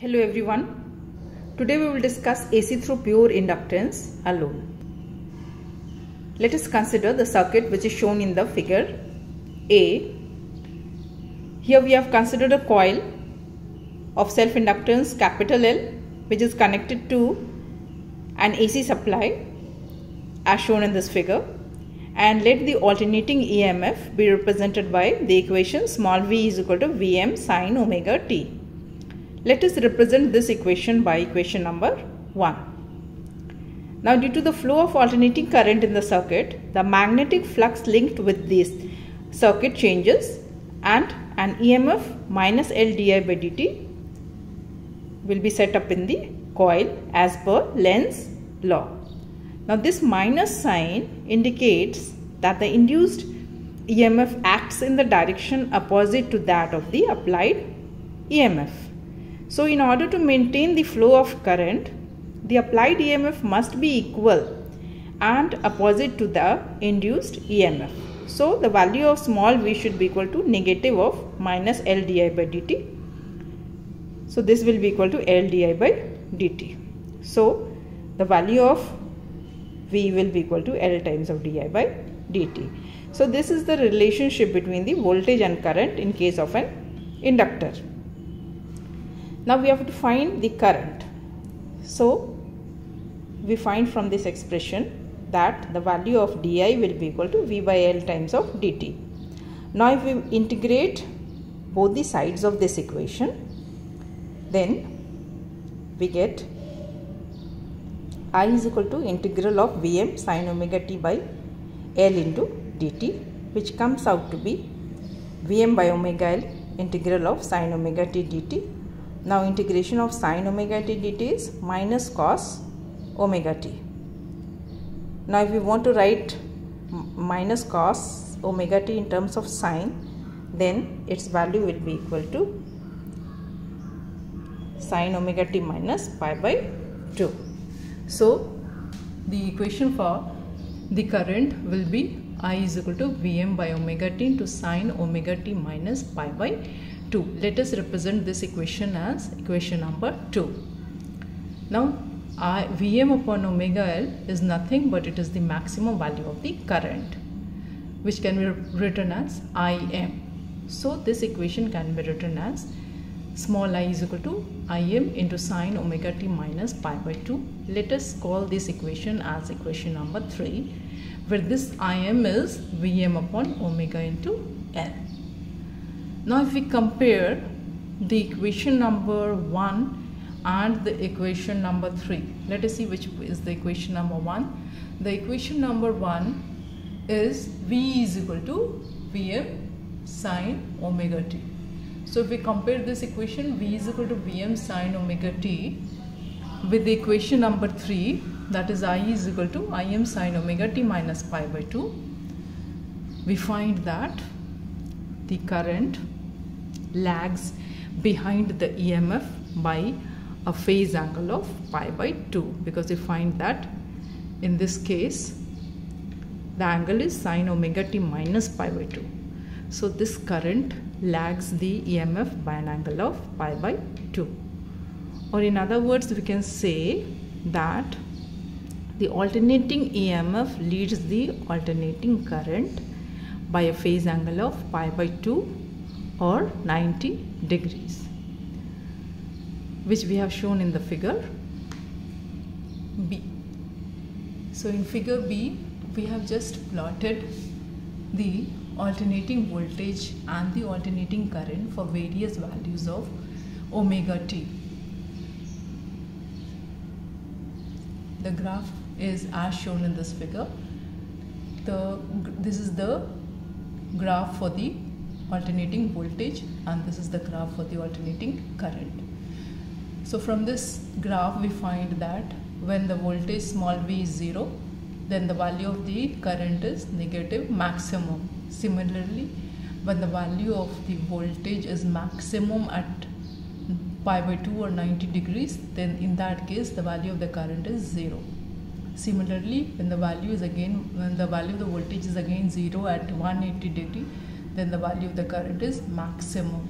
Hello everyone. Today we will discuss AC through pure inductance alone. Let us consider the circuit which is shown in the figure A. Here we have considered a coil of self-inductance capital L which is connected to an AC supply as shown in this figure, and let the alternating EMF be represented by the equation small v is equal to Vm sin omega t. Let us represent this equation by equation number 1. Now, due to the flow of alternating current in the circuit, the magnetic flux linked with this circuit changes and an EMF minus L di by dt will be set up in the coil as per Lenz's law. Now, this minus sign indicates that the induced EMF acts in the direction opposite to that of the applied EMF. So, in order to maintain the flow of current, the applied EMF must be equal and opposite to the induced EMF. So, the value of small v should be equal to negative of minus L di by dt. So, this will be equal to L di by dt. So, the value of v will be equal to L times of di by dt. So, this is the relationship between the voltage and current in case of an inductor. Now we have to find the current. So we find from this expression that the value of di will be equal to v by L times of dt. Now if we integrate both the sides of this equation, then we get I is equal to integral of Vm sin omega t by L into dt, which comes out to be Vm by omega L integral of sin omega t dt. Now integration of sin omega t dt is minus cos omega t. Now if we want to write minus cos omega t in terms of sine, then its value will be equal to sin omega t minus pi by 2. So the equation for the current will be I is equal to Vm by omega t into sin omega t minus pi by 2. Let us represent this equation as equation number 2. Now Vm upon omega L is nothing but it is the maximum value of the current, which can be written as Im. So this equation can be written as small I is equal to Im into sin omega t minus pi by 2. Let us call this equation as equation number 3, where this Im is Vm upon omega into L. Now if we compare the equation number 1 and the equation number 3, let us see which is the equation number 1. The equation number 1 is V is equal to Vm sin omega t. So if we compare this equation V is equal to Vm sin omega t with the equation number 3, that is I is equal to Im sin omega t minus pi by 2, we find that the current lags behind the EMF by a phase angle of pi by 2, because we find that in this case the angle is sin omega t minus pi by 2. So this current lags the EMF by an angle of pi by 2. Or in other words, we can say that the alternating EMF leads the alternating current by a phase angle of pi by 2 or 90 degrees, which we have shown in the figure B. So in figure B, we have just plotted the alternating voltage and the alternating current for various values of omega t. The graph is as shown in this figure. This is the graph for the alternating voltage and this is the graph for the alternating current. So from this graph we find that when the voltage small v is 0, then the value of the current is negative maximum. Similarly, when the value of the voltage is maximum at pi by 2 or 90 degrees, then in that case the value of the current is 0. Similarly, when the value of the voltage is again 0 at 180 degree, then the value of the current is maximum.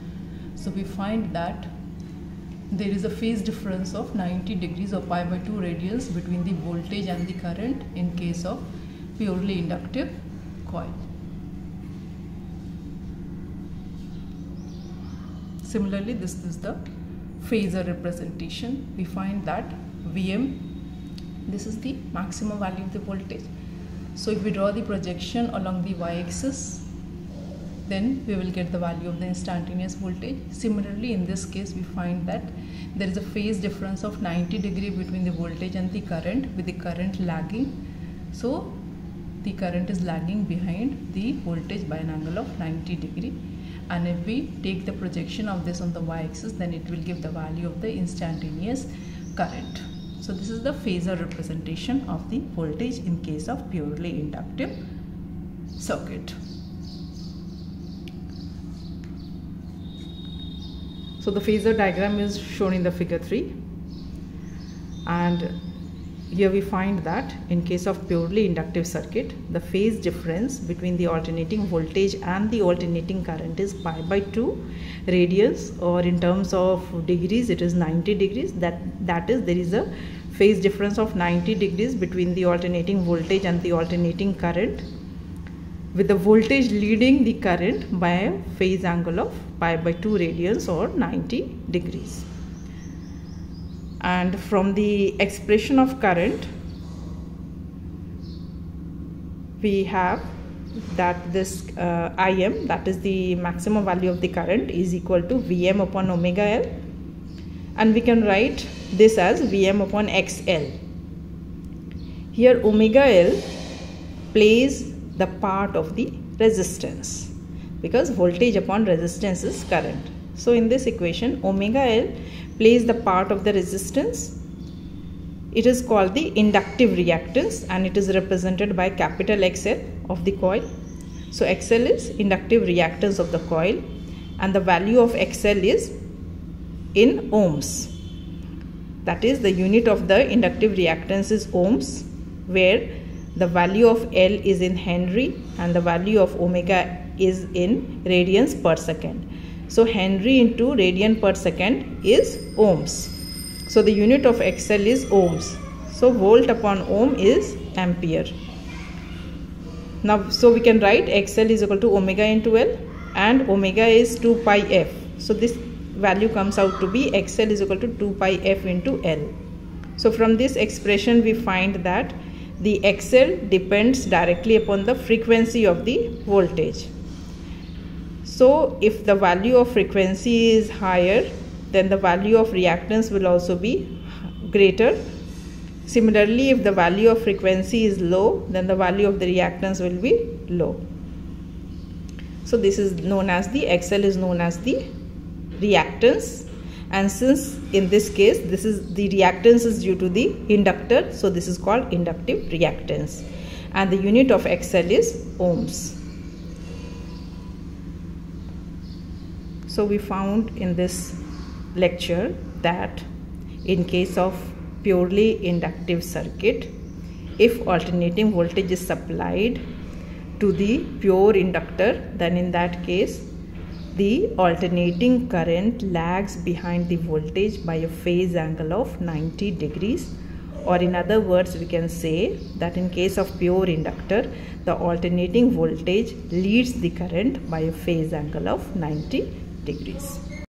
So we find that there is a phase difference of 90 degrees or pi by 2 radians between the voltage and the current in case of purely inductive coil. Similarly, this is the phasor representation. We find that Vm, this is the maximum value of the voltage. So if we draw the projection along the y-axis, then we will get the value of the instantaneous voltage. Similarly, in this case, we find that there is a phase difference of 90 degree between the voltage and the current, with the current lagging. So the current is lagging behind the voltage by an angle of 90 degree. And if we take the projection of this on the y-axis, then it will give the value of the instantaneous current. So this is the phasor representation of the voltage in case of purely inductive circuit. So the phasor diagram is shown in the figure 3, and here we find that in case of purely inductive circuit, the phase difference between the alternating voltage and the alternating current is pi by 2 radians, or in terms of degrees it is 90 degrees. That is, there is a phase difference of 90 degrees between the alternating voltage and the alternating current, with the voltage leading the current by a phase angle of pi by 2 radians or 90 degrees. And from the expression of current, we have that this Im, that is the maximum value of the current, is equal to Vm upon omega L, and we can write this as Vm upon XL. Here omega L plays the part of the resistance, because voltage upon resistance is current. So in this equation, omega L plays the part of the resistance. It is called the inductive reactance, and it is represented by capital XL of the coil. So XL is inductive reactance of the coil, and the value of XL is in ohms. That is, the unit of the inductive reactance is ohms, where the value of L is in Henry and the value of omega is in radians per second. So Henry into radian per second is ohms. So the unit of XL is ohms. So volt upon ohm is ampere. Now, so we can write XL is equal to omega into L, and omega is 2 pi f. So this value comes out to be XL is equal to 2 pi f into L. So from this expression we find that the XL depends directly upon the frequency of the voltage. So if the value of frequency is higher, then the value of reactance will also be greater. Similarly, if the value of frequency is low, then the value of the reactance will be low. So this is known as the XL is known as the reactance, and since in this case this is the reactance is due to the inductor, so this is called inductive reactance, and the unit of XL is ohms. So we found in this lecture that in case of purely inductive circuit, if alternating voltage is supplied to the pure inductor, then in that case the alternating current lags behind the voltage by a phase angle of 90 degrees, or in other words we can say that in case of pure inductor, the alternating voltage leads the current by a phase angle of 90 degrees.